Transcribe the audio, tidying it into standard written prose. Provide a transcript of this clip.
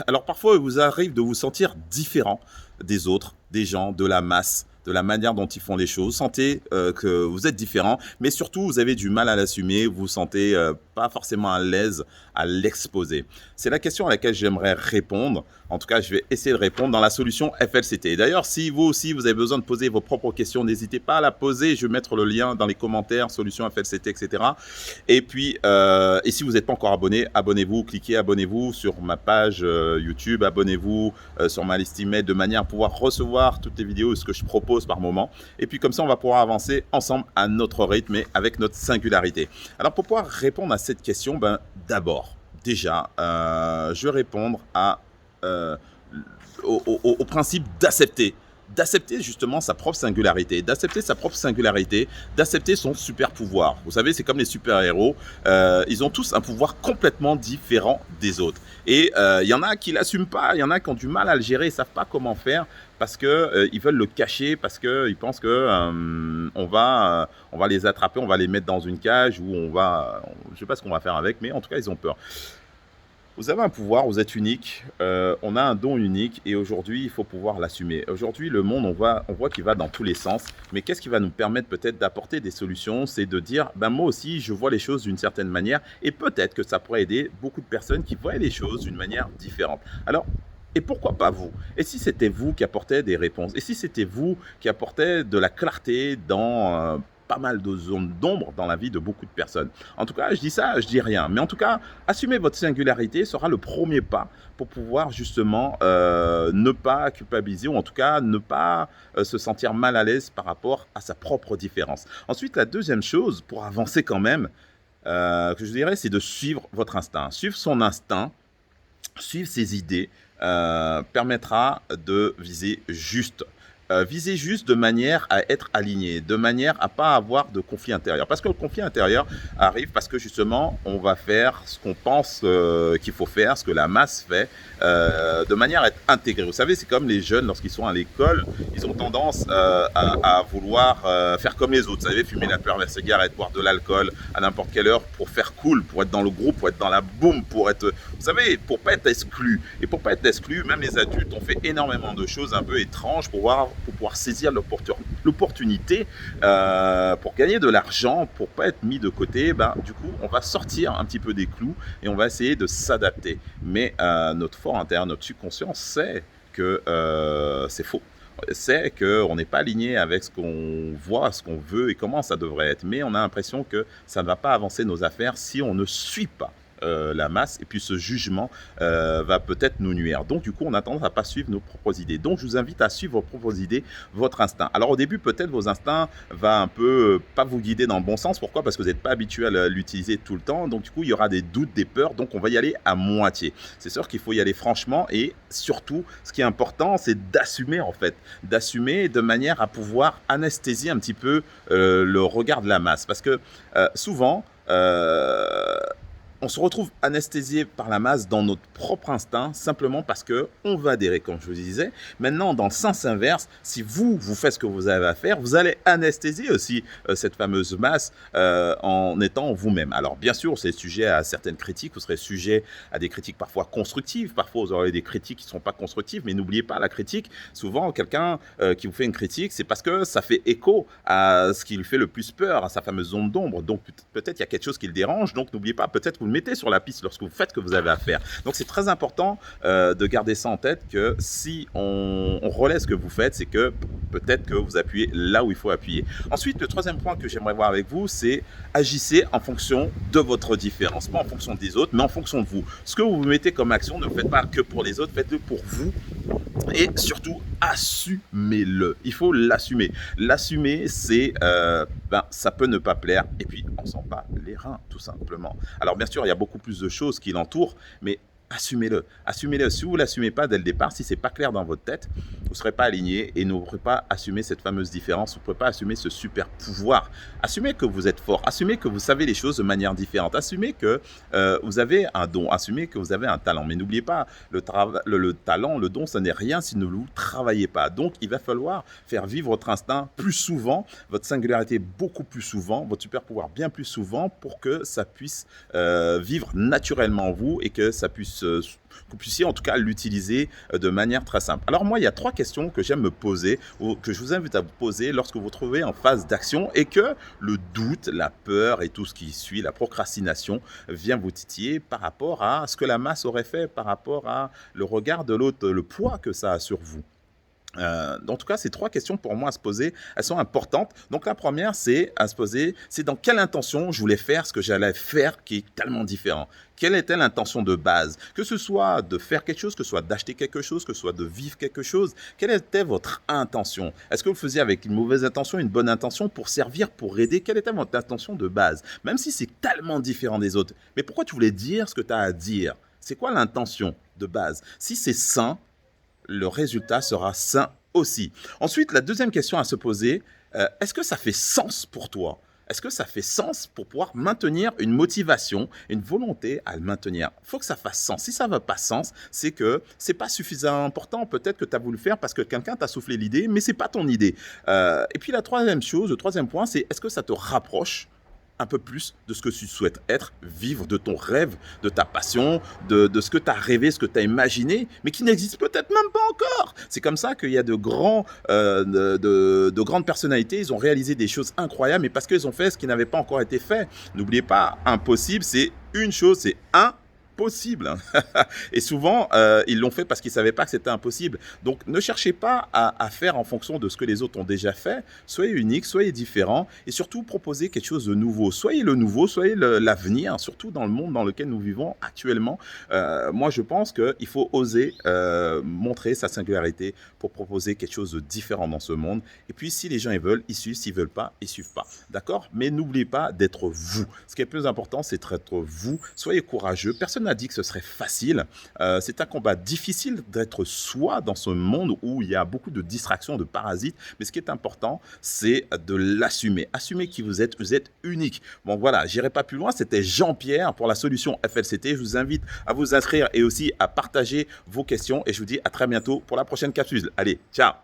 Alors parfois, il vous arrive de vous sentir différent des autres, des gens, de la masse, de la manière dont ils font les choses. Vous sentez que vous êtes différent, mais surtout, vous avez du mal à l'assumer, vous vous sentez pas forcément à l'aise à l'exposer. C'est la question à laquelle j'aimerais répondre. En tout cas, je vais essayer de répondre dans la solution FLCT. D'ailleurs, si vous aussi, vous avez besoin de poser vos propres questions, n'hésitez pas à la poser. Je vais mettre le lien dans les commentaires, solution FLCT, etc. Et puis, et si vous n'êtes pas encore abonné, abonnez-vous, cliquez abonnez-vous sur ma page YouTube, abonnez-vous sur ma liste email de manière à pouvoir recevoir toutes les vidéos, ce que je propose par moment. Et puis comme ça, on va pouvoir avancer ensemble à notre rythme et avec notre singularité. Alors pour pouvoir répondre à cette question, d'abord, déjà, je vais répondre euh, au principe d'accepter justement sa propre singularité, d'accepter son super pouvoir. Vous savez, c'est comme les super-héros, ils ont tous un pouvoir complètement différent des autres. Et il y en a qui l'assument pas, il y en a qui ont du mal à le gérer, ils savent pas comment faire parce que ils veulent le cacher, parce que ils pensent que on va les attraper, on va les mettre dans une cage ou je sais pas ce qu'on va faire avec, mais en tout cas ils ont peur. Vous avez un pouvoir, vous êtes unique, on a un don unique et aujourd'hui, il faut pouvoir l'assumer. Aujourd'hui, le monde, on voit qu'il va dans tous les sens, mais qu'est-ce qui va nous permettre peut-être d'apporter des solutions? C'est de dire, moi aussi, je vois les choses d'une certaine manière et peut-être que ça pourrait aider beaucoup de personnes qui voient les choses d'une manière différente. Alors, et pourquoi pas vous? Et si c'était vous qui apportait des réponses? Et si c'était vous qui apportait de la clarté dans pas mal de zones d'ombre dans la vie de beaucoup de personnes? En tout cas, je dis ça, je dis rien. Mais en tout cas, assumer votre singularité sera le premier pas pour pouvoir justement ne pas culpabiliser ou en tout cas ne pas se sentir mal à l'aise par rapport à sa propre différence. Ensuite, la deuxième chose, pour avancer quand même, que je dirais, c'est de suivre votre instinct. Suivre son instinct, suivre ses idées, permettra de viser juste. Viser juste de manière à être aligné, de manière à pas avoir de conflit intérieur. Parce que le conflit intérieur arrive parce que justement, on va faire ce qu'on pense qu'il faut faire, ce que la masse fait, de manière à être intégré. Vous savez, c'est comme les jeunes lorsqu'ils sont à l'école, ils ont tendance à vouloir faire comme les autres. Vous savez, fumer la première cigarette, boire de l'alcool à n'importe quelle heure pour faire cool, pour être dans le groupe, pour être dans la boum, pour être, vous savez, pour pas être exclu. Et pour pas être exclu, même les adultes ont fait énormément de choses un peu étranges pour pouvoir saisir l'opportunité, pour gagner de l'argent, pour pas être mis de côté. Du coup, on va sortir un petit peu des clous et on va essayer de s'adapter. Mais notre fort intérieur, notre subconscient sait que c'est faux. C'est qu'on n'est pas aligné avec ce qu'on voit, ce qu'on veut et comment ça devrait être. Mais on a l'impression que ça ne va pas avancer nos affaires si on ne suit pas la masse et puis ce jugement va peut-être nous nuire. Donc du coup, on a tendance à pas suivre nos propres idées. Donc je vous invite à suivre vos propres idées, votre instinct. Alors au début, peut-être vos instincts va un peu pas vous guider dans le bon sens. Pourquoi? Parce que vous n'êtes pas habitué à l'utiliser tout le temps. Donc du coup, il y aura des doutes, des peurs. Donc on va y aller à moitié. C'est sûr qu'il faut y aller franchement et surtout, ce qui est important, c'est d'assumer en fait, d'assumer de manière à pouvoir anesthésier un petit peu le regard de la masse. Parce que souvent, on se retrouve anesthésié par la masse dans notre propre instinct, simplement parce que on va adhérer, comme je vous disais. Maintenant, dans le sens inverse, si vous faites ce que vous avez à faire, vous allez anesthésier aussi cette fameuse masse en étant vous-même. Alors, bien sûr, c'est sujet à certaines critiques, vous serez sujet à des critiques parfois constructives, parfois vous aurez des critiques qui ne sont pas constructives, mais n'oubliez pas la critique. Souvent, quelqu'un qui vous fait une critique, c'est parce que ça fait écho à ce qui lui fait le plus peur, à sa fameuse zone d'ombre. Donc, peut-être il y a quelque chose qui le dérange, donc n'oubliez pas, peut-être vous le mettez sur la piste lorsque vous faites ce que vous avez à faire. Donc c'est très important de garder ça en tête, que si on relaie ce que vous faites, c'est que peut-être que vous appuyez là où il faut appuyer. Ensuite, le troisième point que j'aimerais voir avec vous, c'est agissez en fonction de votre différence, pas en fonction des autres, mais en fonction de vous. Ce que vous mettez comme action, ne le faites pas que pour les autres, faites-le pour vous. Et surtout, assumez-le. Il faut l'assumer. L'assumer, c'est, ça peut ne pas plaire. Et puis, on s'en bat les reins, tout simplement. Alors, bien sûr, il y a beaucoup plus de choses qui l'entourent, mais assumez-le. Assumez-le. Si vous ne l'assumez pas dès le départ, si ce n'est pas clair dans votre tête, vous ne serez pas aligné et ne pourrez pas assumer cette fameuse différence. Vous ne pourrez pas assumer ce super pouvoir. Assumez que vous êtes fort. Assumez que vous savez les choses de manière différente. Assumez que vous avez un don. Assumez que vous avez un talent. Mais n'oubliez pas, le talent, le don, ce n'est rien si vous ne travaillez pas. Donc, il va falloir faire vivre votre instinct plus souvent, votre singularité beaucoup plus souvent, votre super pouvoir bien plus souvent pour que ça puisse vivre naturellement en vous et que ça puisse que vous puissiez en tout cas l'utiliser de manière très simple. Alors moi, il y a 3 questions que j'aime me poser ou que je vous invite à vous poser lorsque vous vous trouvez en phase d'action et que le doute, la peur et tout ce qui suit, la procrastination vient vous titiller par rapport à ce que la masse aurait fait, par rapport à le regard de l'autre, le poids que ça a sur vous. En tout cas, ces 3 questions pour moi à se poser, elles sont importantes. Donc la première, c'est à se poser, c'est dans quelle intention je voulais faire ce que j'allais faire qui est tellement différent. Quelle était l'intention de base? Que ce soit de faire quelque chose, que ce soit d'acheter quelque chose, que ce soit de vivre quelque chose, quelle était votre intention? Est-ce que vous faisiez avec une mauvaise intention, une bonne intention pour servir, pour aider? Quelle était votre intention de base? Même si c'est tellement différent des autres. Mais pourquoi tu voulais dire ce que tu as à dire? C'est quoi l'intention de base? Si c'est sain, le résultat sera sain aussi. Ensuite, la deuxième question à se poser, est-ce que ça fait sens pour toi? Est-ce que ça fait sens pour pouvoir maintenir une motivation, une volonté à le maintenir? Il faut que ça fasse sens. Si ça ne veut pas sens, c'est que ce n'est pas suffisamment important. Peut-être que tu as voulu le faire parce que quelqu'un t'a soufflé l'idée, mais ce n'est pas ton idée. Et puis la troisième chose, le troisième point, c'est est-ce que ça te rapproche un peu plus de ce que tu souhaites être, vivre de ton rêve, de ta passion, de ce que tu as rêvé, ce que tu as imaginé, mais qui n'existe peut-être même pas encore. C'est comme ça qu'il y a de grandes personnalités, ils ont réalisé des choses incroyables, mais parce qu'ils ont fait ce qui n'avait pas encore été fait. N'oubliez pas, impossible, c'est une chose, c'est impossible. Et souvent, ils l'ont fait parce qu'ils ne savaient pas que c'était impossible. Donc, ne cherchez pas à faire en fonction de ce que les autres ont déjà fait. Soyez unique, soyez différent et surtout proposez quelque chose de nouveau. Soyez le nouveau, soyez l'avenir, surtout dans le monde dans lequel nous vivons actuellement. Moi, je pense qu'il faut oser montrer sa singularité pour proposer quelque chose de différent dans ce monde. Et puis, si les gens ils veulent, ils suivent. S'ils ne veulent pas, ils ne suivent pas. D'accord? Mais n'oubliez pas d'être vous. Ce qui est plus important, c'est d'être vous. Soyez courageux. Personne n'a dit que ce serait facile. C'est un combat difficile d'être soi dans ce monde où il y a beaucoup de distractions, de parasites. Mais ce qui est important, c'est de l'assumer. Assumez qui vous êtes unique. Bon voilà, j'irai pas plus loin. C'était Jean-Pierre pour la solution FLCT. Je vous invite à vous inscrire et aussi à partager vos questions. Et je vous dis à très bientôt pour la prochaine capsule. Allez, ciao!